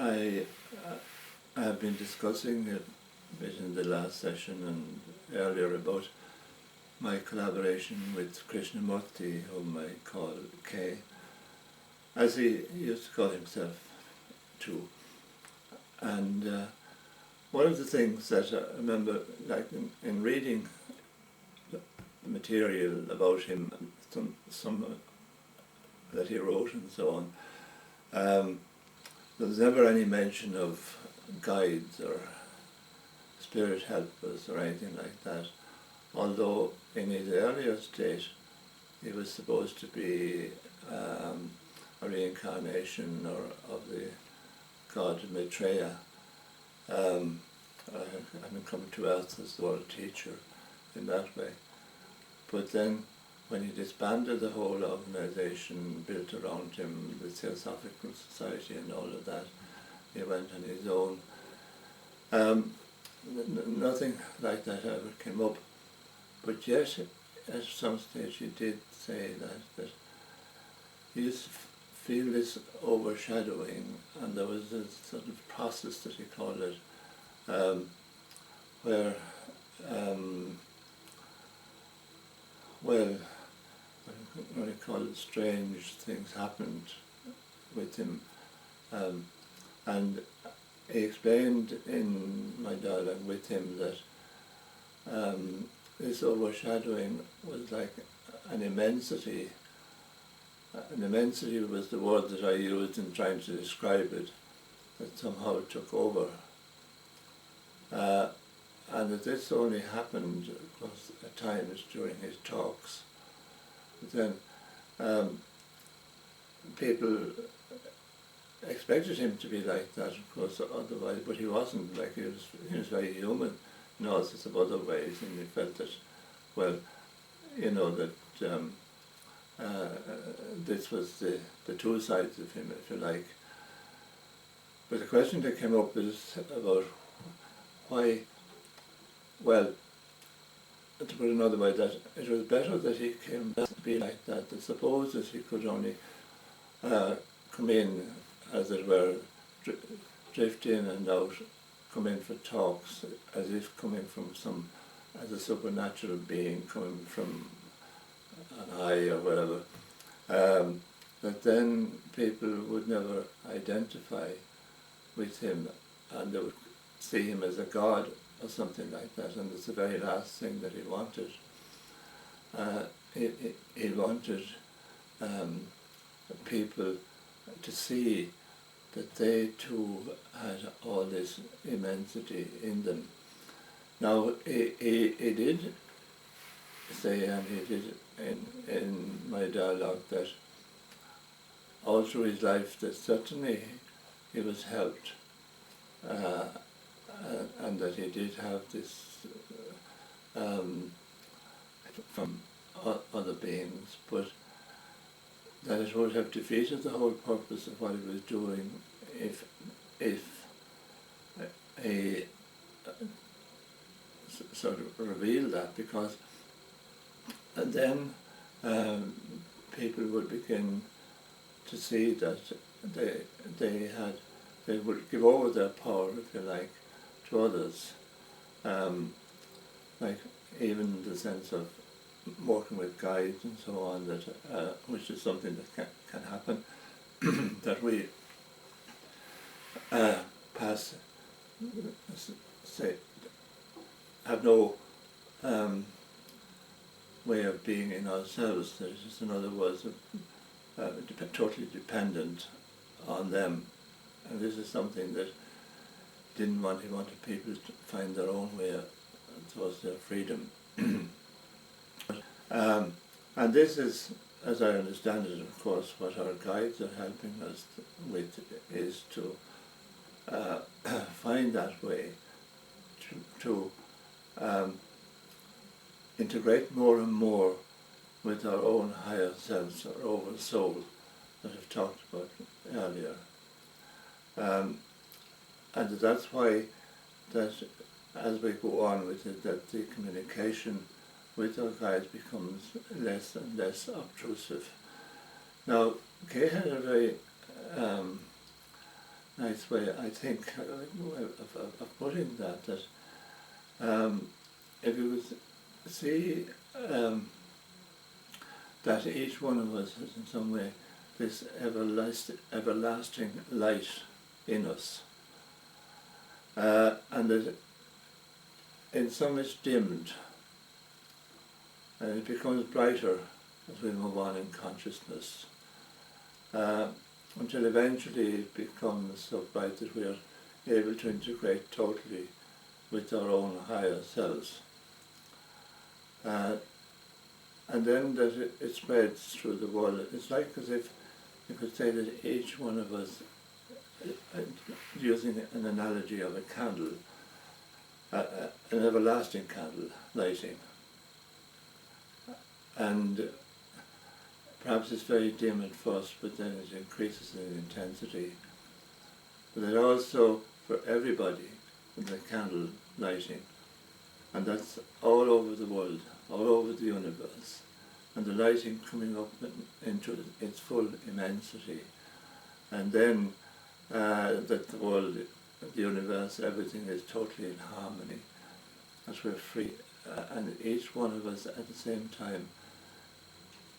I have been discussing a bit in the last session and earlier about my collaboration with Krishnamurti, whom I call K, as he used to call himself too. And one of the things that I remember, like in reading the material about him, some that he wrote and so on, there was never any mention of guides or spirit helpers or anything like that, although in his earlier state he was supposed to be a reincarnation of the god Maitreya, having come to earth as the world teacher in that way. But then when he disbanded the whole organization built around him, the Theosophical Society and all of that, he went on his own. Nothing like that ever came up, but yet at some stage he did say that he used to feel this overshadowing, and there was this sort of process that he called it, where what he called it, strange things happened with him, and he explained in my dialogue with him that this overshadowing was like an immensity. An immensity was the word that I used in trying to describe it, that somehow took over. And that this only happened, of course, at times during his talks. But then people expected him to be like that, of course, otherwise, but he wasn't. Like, he was very human in all sorts of other ways, and he felt that, well, you know, that this was the two sides of him, if you like. But the question that came up is about why, well, to put it another way, that it was better that he came to be like that, that suppose that he could only come in, as it were, drift in and out, come in for talks, as if coming from as a supernatural being, coming from an high or whatever, that then people would never identify with him, and they would see him as a god or something like that, and it's the very last thing that he wanted. He wanted people to see that they too had all this immensity in them. Now, he did say, and he did in my dialogue, that all through his life that certainly he was helped, and that he did have this from other beings, but that it would have defeated the whole purpose of what he was doing if he sort of revealed that, because then people would begin to see that they would give over their power, if you like, to others, like even the sense of working with guides and so on, that which is something that can happen, that we have no way of being in ourselves. That is, in other words, totally dependent on them. And this is something that he wanted people to find their own way towards their freedom. And this is, as I understand it, of course, what our guides are helping us with, is to find that way to integrate more and more with our own higher selves, our own soul, that I've talked about earlier. And that's why that as we go on with it, that the communication with our guides becomes less and less obtrusive. Now, Kay had a very nice way, I think, of putting that, if you would see that each one of us has in some way this everlasting light in us, and that in some it's dimmed, and it becomes brighter as we move on in consciousness, until eventually it becomes so bright that we are able to integrate totally with our own higher selves. And then that it spreads through the world. It's like as if you could say that each one of us, using an analogy of a candle, an everlasting candle lighting. And perhaps it's very dim at first, but then it increases in intensity. But then also for everybody, the candle lighting, and that's all over the world, all over the universe, and the lighting coming up into its full immensity, and then that the world, the universe, everything is totally in harmony, as we're free, and each one of us at the same time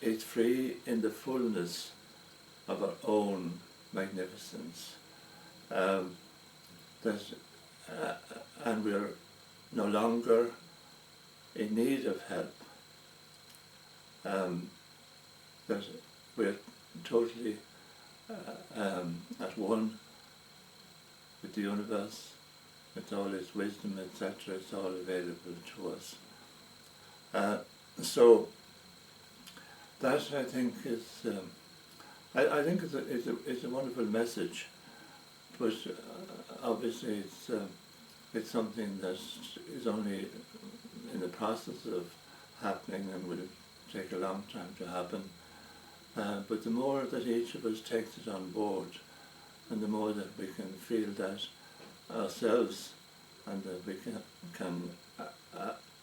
is free in the fullness of our own magnificence, and we're no longer in need of help, that we're totally at one with the universe, with all its wisdom, etc. It's all available to us. So that, I think, is I think it's a wonderful message, but obviously it's something that is only in the process of happening and will take a long time to happen. But the more that each of us takes it on board, and the more that we can feel that ourselves, and that we can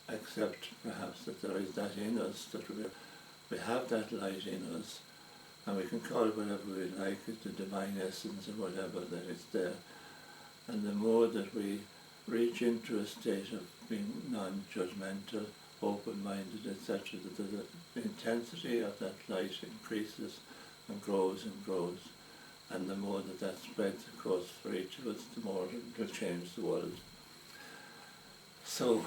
accept perhaps that there is that in us, that we have that light in us, and we can call it whatever we like, the divine essence or whatever, that it's there. And the more that we reach into a state of being non-judgmental, open-minded, etc., that the intensity of that light increases and grows, and the more that spreads across for each of us, the more it will change the world. So,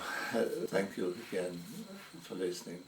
thank you again for listening.